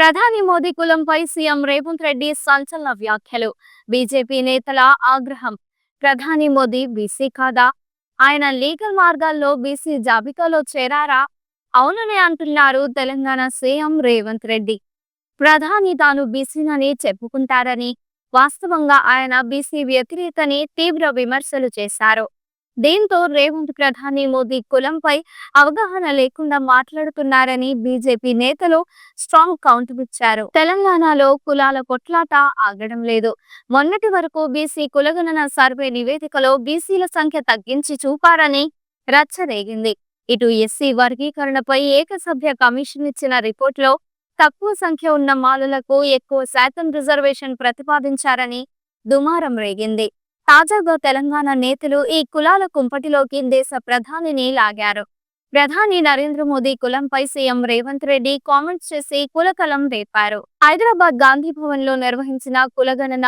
ప్రధాని మోదీ కులంపై సీఎం రేవంత్ రెడ్డి సంచలన వ్యాఖ్యలు. బీజేపీ నేతల ఆగ్రహం. ప్రధాని మోదీ బీసీ కాదా? ఆయన లీగల్ మార్గాల్లో బీసీ జాబితాలో చేరారా? అవుననే అంటున్నారు తెలంగాణ సీఎం రేవంత్ రెడ్డి. ప్రధాని తాను బీసీనని చెప్పుకుంటారని, వాస్తవంగా ఆయన బీసీ వ్యతిరేకని తీవ్ర విమర్శలు చేశారు. దీంతో రేవంత్ ప్రధాని మోదీ కులంపై అవగాహన లేకుండా మాట్లాడుతున్నారని బీజేపీ నేతలు స్ట్రాంగ్ కౌంటర్ ఇచ్చారు. తెలంగాణలో కులాల కొట్లాట ఆగడం లేదు. మొన్నటి వరకు బీసీ కులగణన సర్వే నివేదికలో బీసీల సంఖ్య తగ్గించి చూపారని రచ్చ రేగింది. ఇటు ఎస్సీ వర్గీకరణపై ఏకసభ్య కమిషన్ ఇచ్చిన రిపోర్టులో తక్కువ సంఖ్య ఉన్న మాలలకు ఎక్కువ శాతం రిజర్వేషన్ ప్రతిపాదించారని దుమారం రేగింది. తాజాగా తెలంగాణ నేతలు ఈ కులాల కుంపటిలోకి దేశ ప్రధానిని లాగారు. ప్రధాని నరేంద్ర మోదీ కులంపై సీఎం రేవంత్ రెడ్డి కామెంట్స్ చేసి కులకలం రేపారు. హైదరాబాద్ గాంధీ భవన్ లో నిర్వహించిన కులగణన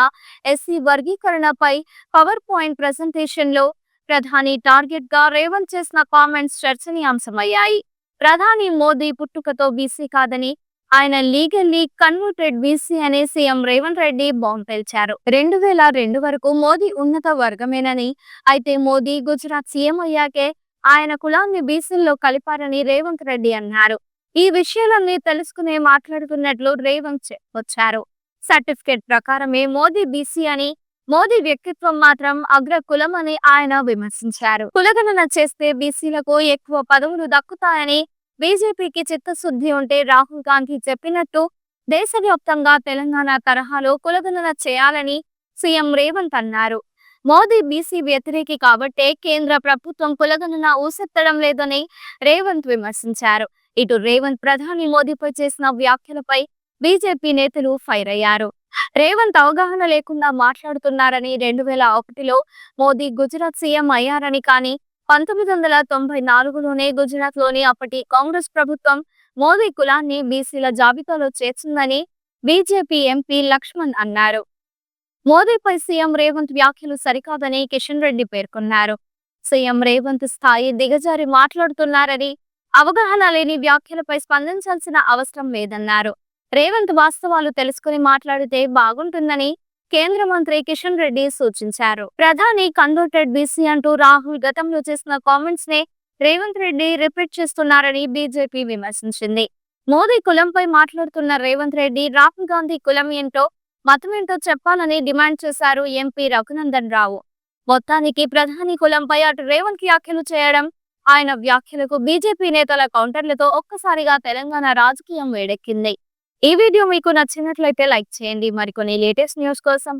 ఎస్సీ వర్గీకరణపై పవర్ పాయింట్ ప్రెజెంటేషన్ లో ప్రధాని టార్గెట్ గా రేవంత్ చేసిన కామెంట్స్ చర్చనీయాంశమయ్యాయి. ప్రధాని మోదీ పుట్టుకతో బీసీ కాదని, ఆయన లీగల్లీ కన్వర్టెడ్ బీసీ అనే సీఎం రేవంత్ రెడ్డి బాంబ్ పేల్చారు. 2002 వరకు మోదీ ఉన్నత వర్గమేనని, అయితే మోదీ గుజరాత్ సీఎం అయ్యాకే ఆయన కులాన్ని బీసీల్లో కలిపారని రేవంత్ రెడ్డి అన్నారు. ఈ విషయాలన్నీ తెలుసుకునే మాట్లాడుతున్నట్లు రేవంత్ చెప్పొచ్చారు. సర్టిఫికేట్ ప్రకారమే మోదీ బీసీ అని, మోదీ వ్యక్తిత్వం మాత్రం అగ్ర కులం అని ఆయన విమర్శించారు. కులగణన చేస్తే బీసీలకు ఎక్కువ పదవులు దక్కుతాయని, బీజేపీకి చిత్తశుద్ధి ఉంటే రాహుల్ గాంధీ చెప్పినట్టు దేశవ్యాప్తంగా తెలంగాణ తరహాలో కులగణన చేయాలని సీఎం రేవంత్ అన్నారు. మోదీ బీసీ వ్యతిరేకి కాబట్టే కేంద్ర ప్రభుత్వం కులగణన ఊసెత్తడం లేదని రేవంత్ విమర్శించారు. ఇటు రేవంత్ ప్రధాని మోదీపై చేసిన వ్యాఖ్యలపై బీజేపీ నేతలు ఫైర్ అయ్యారు. రేవంత్ అవగాహన లేకుండా మాట్లాడుతున్నారని, 2001లో మోదీ గుజరాత్ సీఎం అయ్యారని, కానీ 1994లోనే గుజరాత్లోని అప్పటి కాంగ్రెస్ ప్రభుత్వం మోదీ కులాన్ని బీసీల జాబితాలో చేర్చిందని బీజేపీ ఎంపీ లక్ష్మణ్ అన్నారు. మోదీపై సీఎం రేవంత్ వ్యాఖ్యలు సరికాదని కిషన్ రెడ్డి పేర్కొన్నారు. సీఎం రేవంత్ స్థాయి దిగజారి మాట్లాడుతున్నారని, అవగాహన లేని వ్యాఖ్యలపై స్పందించాల్సిన అవసరం లేదన్నారు. రేవంత్ వాస్తవాలు తెలుసుకుని మాట్లాడితే బాగుంటుందని కేంద్ర మంత్రి కిషన్ రెడ్డి సూచించారు. ప్రధాని కన్వర్టెడ్ బీసీ అంటూ రాహుల్ గతంలో చేసిన కామెంట్స్ నే రేవంత్ రెడ్డి రిపీట్ చేస్తున్నారని బీజేపీ విమర్శించింది. మోదీ కులంపై మాట్లాడుతున్న రేవంత్ రెడ్డి రాహుల్ గాంధీ కులం ఏంటో, మతమేంటో చెప్పాలని డిమాండ్ చేశారు ఎంపీ రఘునందన్ రావు. మొత్తానికి ప్రధాని కులంపై అటు రేవంత్ వ్యాఖ్యలు చేయడం, ఆయన వ్యాఖ్యలకు బీజేపీ నేతల కౌంటర్లతో ఒక్కసారిగా తెలంగాణ రాజకీయం వేడెక్కింది. ఈ వీడియో మీకు నచ్చినట్లయితే లైక్ చేయండి. మరికొన్ని లేటెస్ట్ న్యూస్ కోసం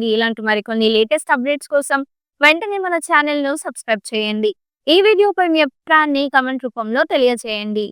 ఇలాంటి మరికొన్ని లేటెస్ట్ అప్డేట్స్ కోసం వెంటనే మన ఛానల్ ను సబ్స్క్రైబ్ చేయండి. ఈ వీడియోపై మీ అభిప్రాయాన్ని కామెంట్ రూపంలో తెలియజేయండి.